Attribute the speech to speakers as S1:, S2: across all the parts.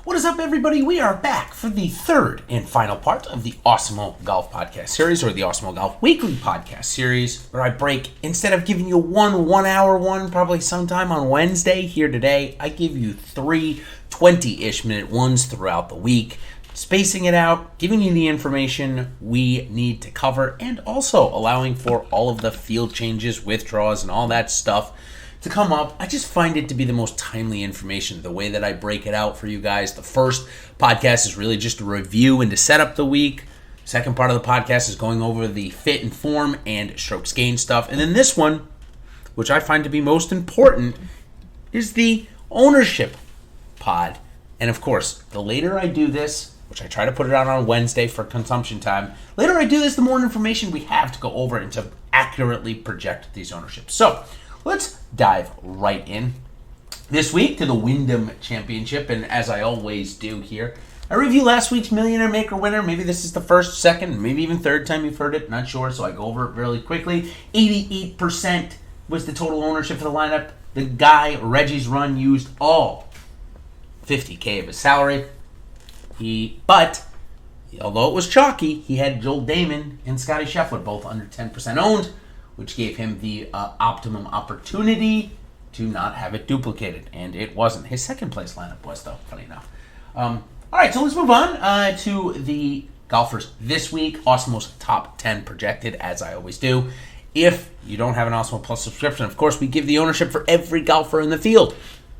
S1: What is up, everybody? We are back for the third and final part of the Awesemo Golf Podcast Series, or the Awesemo Golf Weekly Podcast Series, where I break, instead of giving you one hour one, probably sometime on Wednesday here today, I give you 3 20-ish minute ones throughout the week, spacing it out, giving you the information we need to cover, and also allowing for all of the field changes, withdrawals, and all that stuff to come up. I just find it to be the most timely information, the way that I break it out for you guys. The first podcast is really just a review and to set up the week. Second part of the podcast is going over the fit and form and strokes gained stuff. And then this one, which I find to be most important, is the ownership pod. And of course, the later I do this, which I try to put it out on Wednesday for consumption time, later I do this, the more information we have to go over and to accurately project these ownerships. So let's dive right in this week to the Wyndham Championship. And as I always do here, I review last week's Millionaire Maker winner. Maybe this is the first, second, maybe even third time you've heard it. Not sure, so I go over it really quickly. 88% was the total ownership for the lineup. The guy, Reggie's Run, used all $50K of his salary. But although it was chalky, he had Joel Damon and Scotty Scheffler both under 10% owned, which gave him the optimum opportunity to not have it duplicated. And it wasn't. His second place lineup was, though, funny enough. All right, so let's move on to the golfers this week. Awesemo's top 10 projected, as I always do. If you don't have an Awesemo Plus subscription, of course, we give the ownership for every golfer in the field.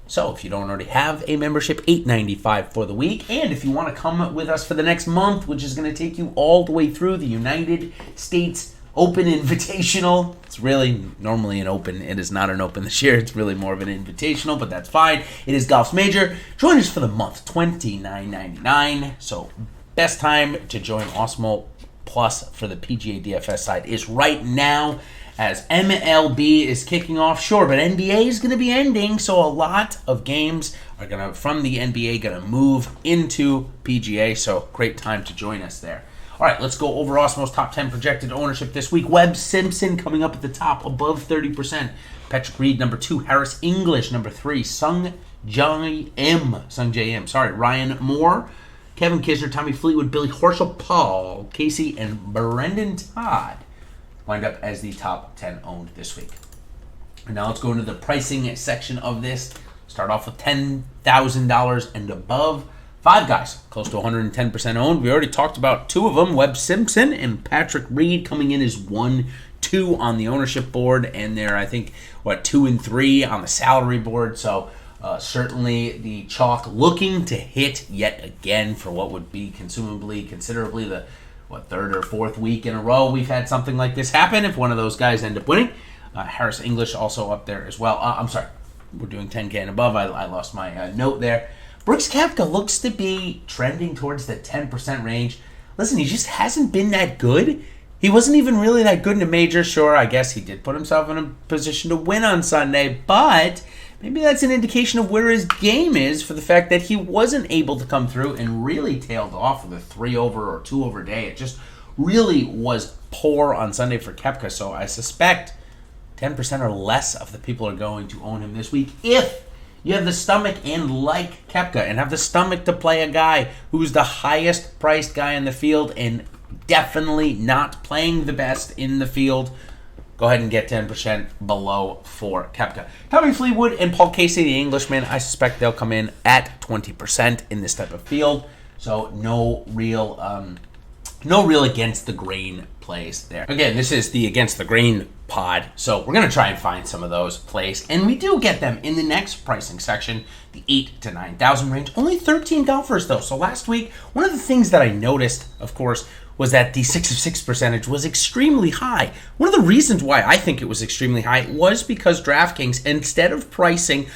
S1: So if you don't already have a membership, $8.95 for the week. And if you want to come with us for the next month, which is going to take you all the way through the United States Open Invitational. It's really normally an open. It is not an open this year. It's really more of an invitational, but that's fine. It is golf's major. Join us for the month, $29.99. So best time to join Awesemo Plus for the PGA DFS side is right now, as MLB is kicking off. Sure, but NBA is going to be ending, so a lot of games are going to, from the NBA, going to move into PGA. So great time to join us there. All right, let's go over Awesemo's top 10 projected ownership this week. Webb Simpson coming up at the top, above 30%. Patrick Reed, number 2. Harris English, number 3. Sung J M. Ryan Moore, Kevin Kisner, Tommy Fleetwood, Billy Horschel, Paul Casey, and Brendan Todd wind up as the top 10 owned this week. And now let's go into the pricing section of this. Start off with $10,000 and above. 5 guys, close to 110% owned. We already talked about 2 of them, Webb Simpson and Patrick Reed, coming in as 1, 2 on the ownership board, and they're, I think, 2 and 3 on the salary board. So certainly the chalk looking to hit yet again for what would be considerably the third or fourth week in a row we've had something like this happen if one of those guys end up winning. Harris English also up there as well. I'm sorry, we're doing 10K and above. I lost my note there. Brooks Capka looks to be trending towards the 10% range. Listen, he just hasn't been that good. He wasn't even really that good in a major. Sure, I guess he did put himself in a position to win on Sunday, but maybe that's an indication of where his game is, for the fact that he wasn't able to come through and really tailed off with a 3-over or 2-over day. It just really was poor on Sunday for Capka, so I suspect 10% or less of the people are going to own him this week. If you have the stomach and like Capka and have the stomach to play a guy who's the highest priced guy in the field and definitely not playing the best in the field, go ahead and get 10% below for Capka. Tommy Fleetwood and Paul Casey, the Englishman, I suspect they'll come in at 20% in this type of field. So no real against the grain plays there. Again, this is the against the grain pod, so we're going to try and find some of those plays, and we do get them in the next pricing section, the 8 to 9,000 range. Only 13 golfers though. So last week, one of the things that I noticed, of course, was that the 6 of 6 percentage was extremely high. One of the reasons why I think it was extremely high was because DraftKings, instead of pricing,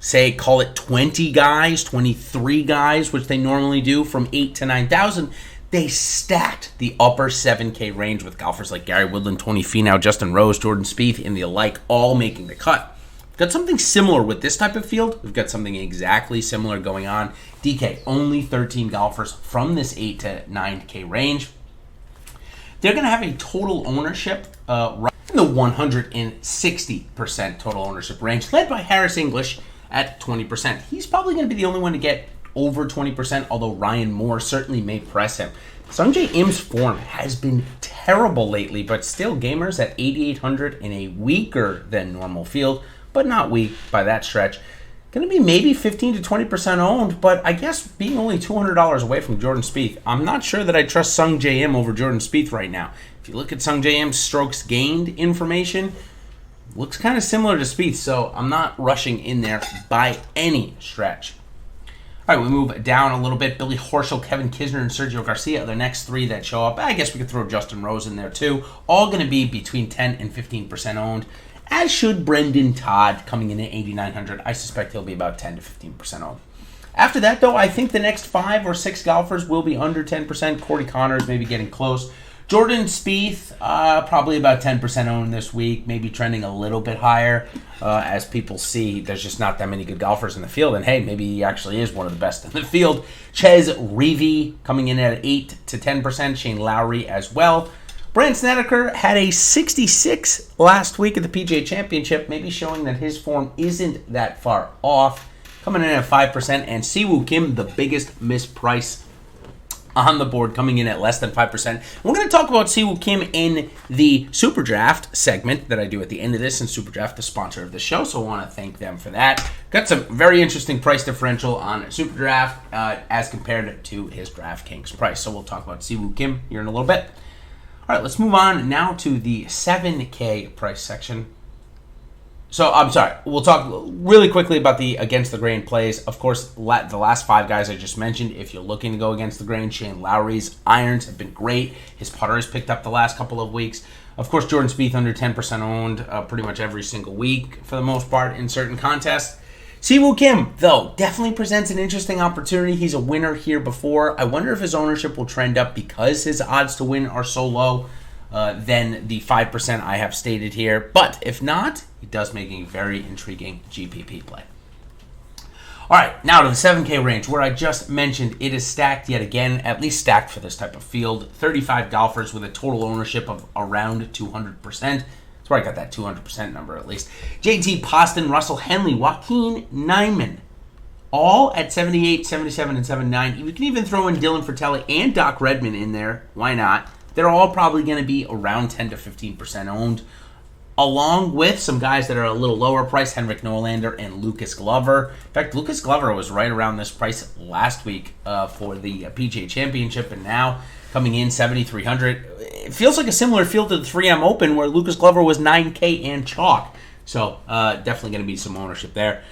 S1: say, call it 20 guys, 23 guys, which they normally do from 8 to 9,000, they stacked the upper 7K range with golfers like Gary Woodland, Tony Finau, Justin Rose, Jordan Spieth, and the alike, all making the cut. We've got something similar with this type of field. We've got something exactly similar going on. DK, only 13 golfers from this 8 to 9K range. They're going to have a total ownership right in the 160% total ownership range, led by Harris English at 20%. He's probably going to be the only one to get over 20%, although Ryan Moore certainly may press him. Sungjae Im's form has been terrible lately, but still gamers at 8,800 in a weaker than normal field, but not weak by that stretch. Going to be maybe 15 to 20% owned, but I guess being only $200 away from Jordan Spieth, I'm not sure that I trust Sungjae Im over Jordan Spieth right now. If you look at Sungjae Im's strokes gained information, looks kind of similar to Spieth, so I'm not rushing in there by any stretch. All right, we move down a little bit. Billy Horschel, Kevin Kisner, and Sergio Garcia are the next three that show up. I guess we could throw Justin Rose in there too. All going to be between 10 and 15% owned, as should Brendan Todd coming in at 8,900. I suspect he'll be about 10 to 15% owned. After that, though, I think the next 5 or 6 golfers will be under 10%. Corey Connors maybe getting close. Jordan Spieth, probably about 10% owned this week, maybe trending a little bit higher as people see there's just not that many good golfers in the field. And hey, maybe he actually is one of the best in the field. Ches Reavie coming in at 8 to 10%. Shane Lowry as well. Brandt Snedeker had a 66 last week at the PGA Championship, maybe showing that his form isn't that far off. Coming in at 5%. And Siwoo Kim, the biggest misprice on the board, coming in at less than 5%. We're going to talk about Siwoo Kim in the Super Draft segment that I do at the end of this, and Super Draft, the sponsor of the show, so I want to thank them for that. Got some very interesting price differential on Super Draft as compared to his DraftKings price, so we'll talk about Siwoo Kim here in a little bit. All right, let's move on now to the 7K price section. So, I'm sorry, we'll talk really quickly about the against the grain plays. Of course, the last 5 guys I just mentioned, if you're looking to go against the grain, Shane Lowry's irons have been great. His putter has picked up the last couple of weeks. Of course, Jordan Spieth under 10% owned pretty much every single week for the most part in certain contests. Siwoo Kim, though, definitely presents an interesting opportunity. He's a winner here before. I wonder if his ownership will trend up because his odds to win are so low than the 5% I have stated here. But if not, he does make a very intriguing GPP play. All right, now to the 7K range, where I just mentioned it is stacked yet again, at least stacked for this type of field. 35 golfers with a total ownership of around 200%. That's where I got that 200% number at least. JT Poston, Russell Henley, Joaquin Niemann, all at 78, 77, and 79. We can even throw in Dylan Fratelli and Doc Redman in there. Why not? They're all probably going to be around 10 to 15% owned, along with some guys that are a little lower price, Henrik Norlander and Lucas Glover. In fact, Lucas Glover was right around this price last week for the PGA Championship, and now coming in 7,300. It feels like a similar field to the 3M Open, where Lucas Glover was 9K and chalk. So definitely going to be some ownership there.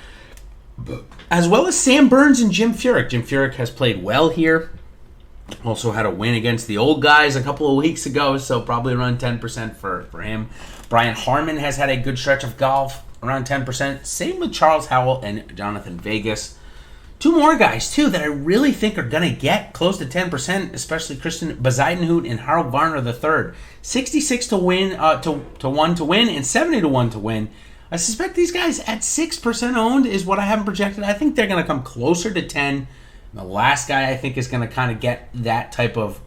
S1: As well as Sam Burns and Jim Furyk. Jim Furyk has played well here. Also had a win against the old guys a couple of weeks ago, so probably around 10% for him. Brian Harmon has had a good stretch of golf, around 10%. Same with Charles Howell and Jonathan Vegas. 2 more guys, too, that I really think are going to get close to 10%, especially Christian Bezuidenhout and Harold Varner III. 66 to win, to 1 to win, and 70 to 1 to win. I suspect these guys at 6% owned is what I haven't projected. I think they're going to come closer to 10. The last guy I think is going to kind of get that type of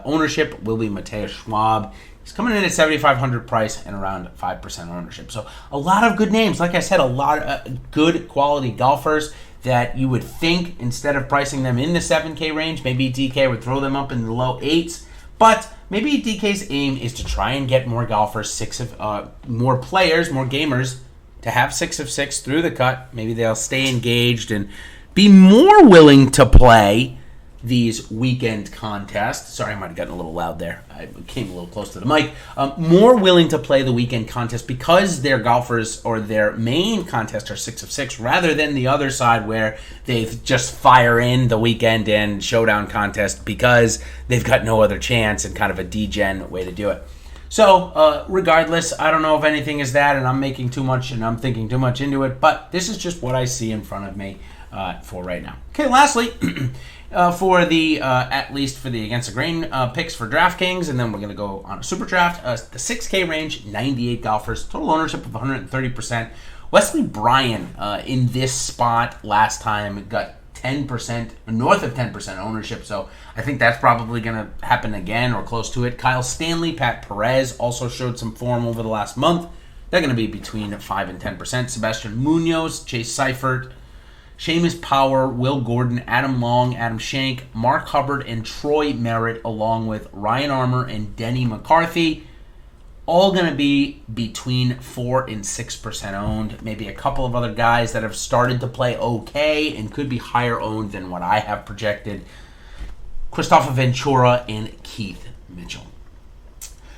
S1: ownership will be Mateus Schwab. He's coming in at 7,500 price and around 5% ownership. So a lot of good names. Like I said, a lot of good quality golfers that you would think, instead of pricing them in the 7K range, maybe DK would throw them up in the low 8s. But maybe DK's aim is to try and get more golfers, more players, more gamers, to have 6 of 6 through the cut. Maybe they'll stay engaged and be more willing to play these weekend contests. Sorry, I might have gotten a little loud there. I came a little close to the mic. More willing to play the weekend contest because their golfers or their main contests are 6 of 6, rather than the other side where they just fire in the weekend and showdown contest because they've got no other chance, and kind of a degen way to do it. So, regardless, I don't know if anything is that, and I'm making too much and I'm thinking too much into it, but this is just what I see in front of me for right now. Okay, lastly, for the at least for the against the grain picks for DraftKings, and then we're going to go on a super draft. The 6K range, 98 golfers, total ownership of 130%. Wesley Bryan in this spot last time got 10%, north of 10% ownership, so I think that's probably going to happen again or close to it. Kyle Stanley, Pat Perez also showed some form over the last month. They're going to be between 5 and 10%. Sebastian Munoz, Chase Seifert, Seamus Power, Will Gordon, Adam Long, Adam Shank, Mark Hubbard, and Troy Merritt, along with Ryan Armour and Denny McCarthy. All going to be between 4 and 6% owned. Maybe a couple of other guys that have started to play okay and could be higher owned than what I have projected. Christopher Ventura and Keith Mitchell.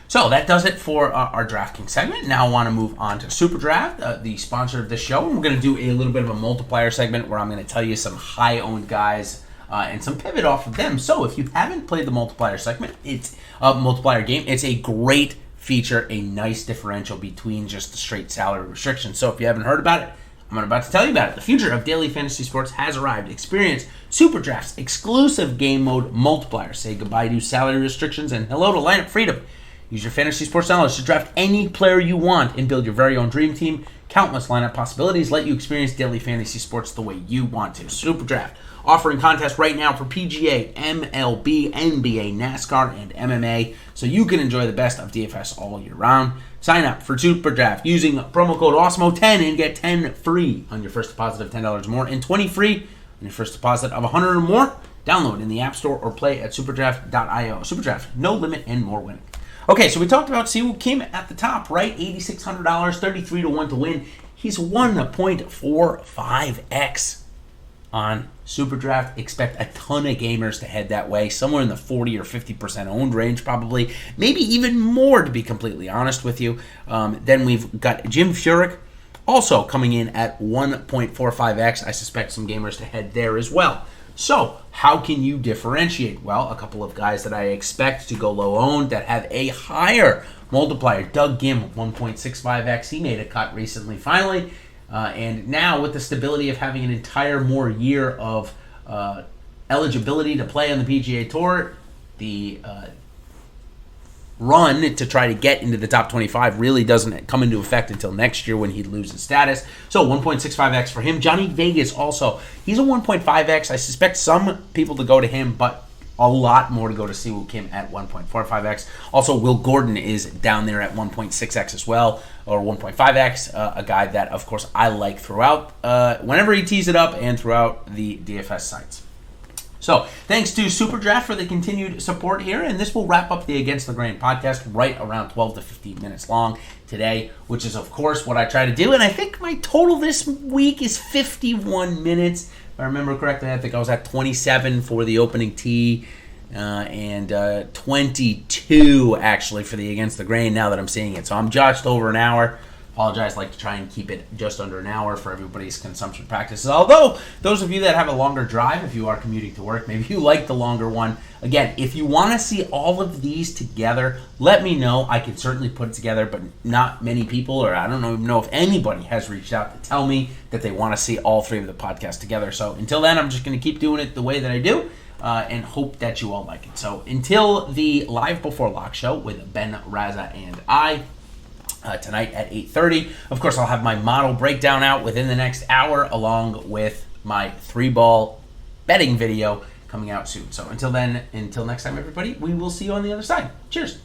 S1: So that does it for our DraftKings segment. Now I want to move on to Super Draft, the sponsor of this show. And we're going to do a little bit of a multiplier segment where I'm going to tell you some high-owned guys and some pivot off of them. So if you haven't played the multiplier segment, it's a multiplier game. It's a great feature, a nice differential between just the straight salary restrictions. So if you haven't heard about it, I'm about to tell you about it. The future of daily fantasy sports has arrived. Experience Super Draft's exclusive game mode multiplier. Say goodbye to salary restrictions and hello to lineup freedom. Use your fantasy sports knowledge to draft any player you want and build your very own dream team. Countless lineup possibilities let you experience daily fantasy sports the way you want to. Super Draft, offering contests right now for PGA, MLB, NBA, NASCAR, and MMA, so you can enjoy the best of DFS all year round. Sign up for Super Draft using promo code Osmo10 and get 10 free on your first deposit of $10 or more and 20 free on your first deposit of $100 or more. Download in the App Store or play at superdraft.io. Super Draft, no limit and more winning. Okay, so we talked about Siwoo Kim at the top, right? $8,600, 33 to 1 to win. He's 1.45x on Super Draft. Expect a ton of gamers to head that way, somewhere in the 40 or 50% owned range probably, maybe even more to be completely honest with you. Then we've got Jim Furyk also coming in at 1.45x. I suspect some gamers to head there as well. So, how can you differentiate? Well, a couple of guys that I expect to go low owned that have a higher multiplier. Doug Gim, 1.65x. He made a cut recently, finally. And now, with the stability of having an entire more year of eligibility to play on the PGA Tour, the run to try to get into the top 25 really doesn't come into effect until next year when he loses status. So 1.65x for him. Johnny Vegas also, he's a 1.5x. I suspect some people to go to him, but a lot more to go to Siwoo Kim at 1.45x. Also, Will Gordon is down there at 1.6x as well, or 1.5x, a guy that, of course, I like throughout, whenever he tees it up and throughout the DFS sites. So, thanks to Super Draft for the continued support here, and this will wrap up the Against the Grain podcast right around 12 to 15 minutes long today, which is, of course, what I try to do, and I think my total this week is 51 minutes. If I remember correctly, I think I was at 27 for the opening tee, and 22, actually, for the Against the Grain, now that I'm seeing it. So, I'm just over an hour. Apologize, like to try and keep it just under an hour for everybody's consumption practices. Although, those of you that have a longer drive, if you are commuting to work, maybe you like the longer one. Again, if you want to see all of these together, let me know. I can certainly put it together, but not many people, or I don't even know if anybody has reached out to tell me that they want to see all three of the podcasts together. So until then, I'm just going to keep doing it the way that I do. And hope that you all like it. So until the Live Before Lock show with Ben, Raza, and I, tonight at 8:30. Of course, I'll have my model breakdown out within the next hour, along with my 3-ball betting video coming out soon. So until then, until next time, everybody, we will see you on the other side. Cheers.